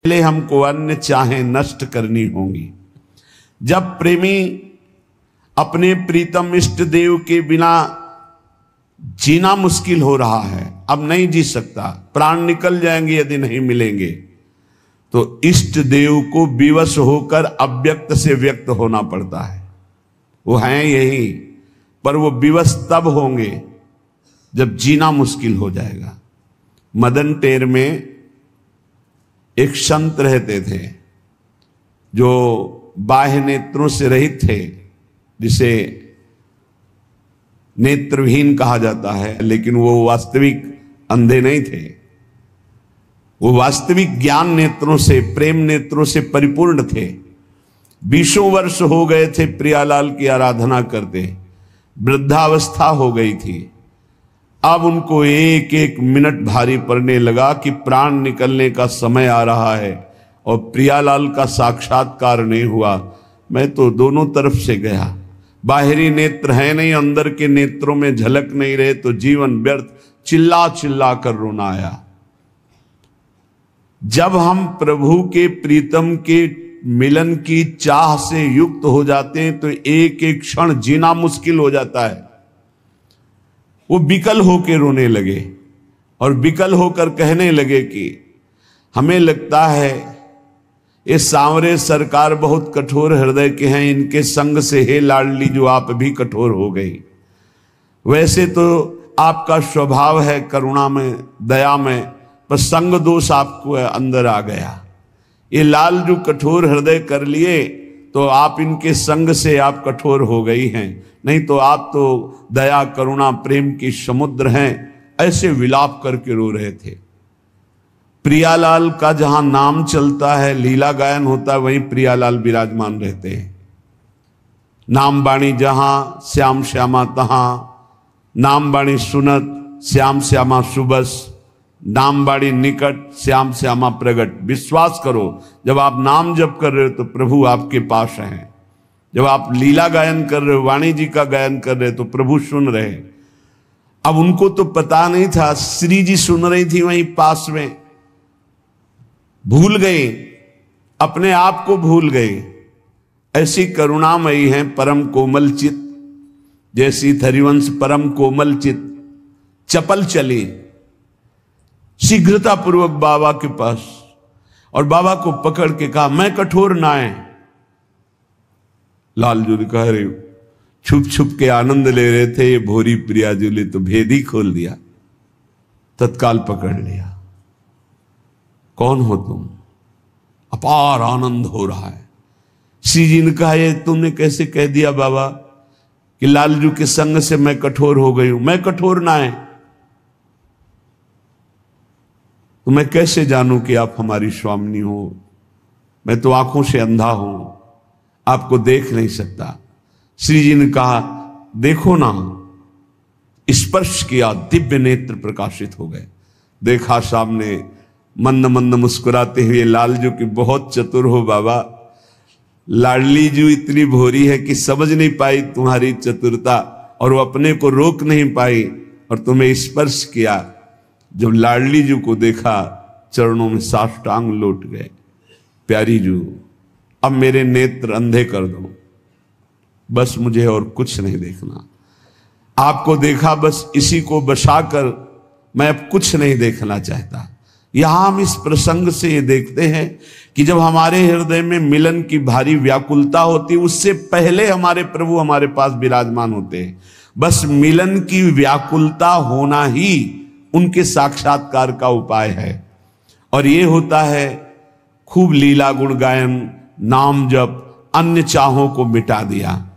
पहले हमको अन्य चाहें नष्ट करनी होंगी। जब प्रेमी अपने प्रीतम इष्ट देव के बिना जीना मुश्किल हो रहा है, अब नहीं जी सकता, प्राण निकल जाएंगे यदि नहीं मिलेंगे, तो इष्ट देव को विवश होकर अव्यक्त से व्यक्त होना पड़ता है। वो हैं यही, पर वो विवश तब होंगे जब जीना मुश्किल हो जाएगा। मदन टेर में एक संत रहते थे जो बाह्य नेत्रों से रहित थे, जिसे नेत्रहीन कहा जाता है, लेकिन वो वास्तविक अंधे नहीं थे। वो वास्तविक ज्ञान नेत्रों से, प्रेम नेत्रों से परिपूर्ण थे। 20 वर्ष हो गए थे प्रियालाल की आराधना करते, वृद्धावस्था हो गई थी। अब उनको एक एक मिनट भारी पड़ने लगा कि प्राण निकलने का समय आ रहा है और प्रियालाल का साक्षात्कार नहीं हुआ। मैं तो दोनों तरफ से गया, बाहरी नेत्र है नहीं, अंदर के नेत्रों में झलक नहीं रहे, तो जीवन व्यर्थ, चिल्ला चिल्ला कर रोना आया। जब हम प्रभु के प्रीतम के मिलन की चाह से युक्त हो जाते हैं तो एक एक क्षण जीना मुश्किल हो जाता है। वो विकल होकर रोने लगे और विकल होकर कहने लगे कि हमें लगता है ये सांवरे सरकार बहुत कठोर हृदय के हैं, इनके संग से हे लाडली जो आप भी कठोर हो गई। वैसे तो आपका स्वभाव है करुणा में, दया में, पर संग दोष आपको अंदर आ गया। ये लाल जो कठोर हृदय कर लिए तो आप इनके संग से आप कठोर हो गई हैं, नहीं तो आप तो दया करुणा प्रेम की समुद्र हैं। ऐसे विलाप करके रो रहे थे। प्रियालाल का जहां नाम चलता है, लीला गायन होता है, वहीं प्रियालाल विराजमान रहते हैं। नाम बाणी जहां श्याम श्यामा तहां, नाम बाणी सुनत श्याम श्यामा सुबस, नाम बाणी निकट श्याम श्यामा प्रगट। विश्वास करो, जब आप नाम जप कर रहे हो तो प्रभु आपके पास हैं। जब आप लीला गायन कर रहे हो, वाणी जी का गायन कर रहे हो, तो प्रभु सुन रहे। अब उनको तो पता नहीं था, श्री जी सुन रही थी वहीं पास में, भूल गए, अपने आप को भूल गए। ऐसी करुणामयी हैं परम कोमल चित, जैसी हरिवंश परम कोमल चित, चपल चली शीघ्रता पूर्वक बाबा के पास और बाबा को पकड़ के कहा मैं कठोर ना है। लालजू ने कहा अरे छुप छुप के आनंद ले रहे थे ये भोरी प्रियाजू ने तो भेद ही खोल दिया, तत्काल पकड़ लिया। कौन हो तुम? अपार आनंद हो रहा है। श्री जी ने कहा ये तुमने कैसे कह दिया बाबा कि लालजू के संग से मैं कठोर हो गई हूं? मैं कठोर ना है तो मैं कैसे जानूं कि आप हमारी स्वामिनी हो? मैं तो आंखों से अंधा हूं, आपको देख नहीं सकता। श्री जी ने कहा देखो ना, स्पर्श किया, दिव्य नेत्र प्रकाशित हो गए। देखा सामने मंद मंद मुस्कुराते हुए लालजू की बहुत चतुर हो बाबा। लाडली जू इतनी भोरी है कि समझ नहीं पाई तुम्हारी चतुरता और वो अपने को रोक नहीं पाई और तुम्हें स्पर्श किया। जब लाडली जू को देखा चरणों में साष्टांग लौट गए। प्यारी जू अब मेरे नेत्र अंधे कर दो, बस मुझे और कुछ नहीं देखना। आपको देखा बस इसी को बसाकर मैं अब कुछ नहीं देखना चाहता। यहां हम इस प्रसंग से ये देखते हैं कि जब हमारे हृदय में मिलन की भारी व्याकुलता होती है, उससे पहले हमारे प्रभु हमारे पास विराजमान होते हैं। बस मिलन की व्याकुलता होना ही उनके साक्षात्कार का उपाय है। और ये होता है खूब लीला गुण गायन, नाम जप, अन्य चाहों को मिटा दिया।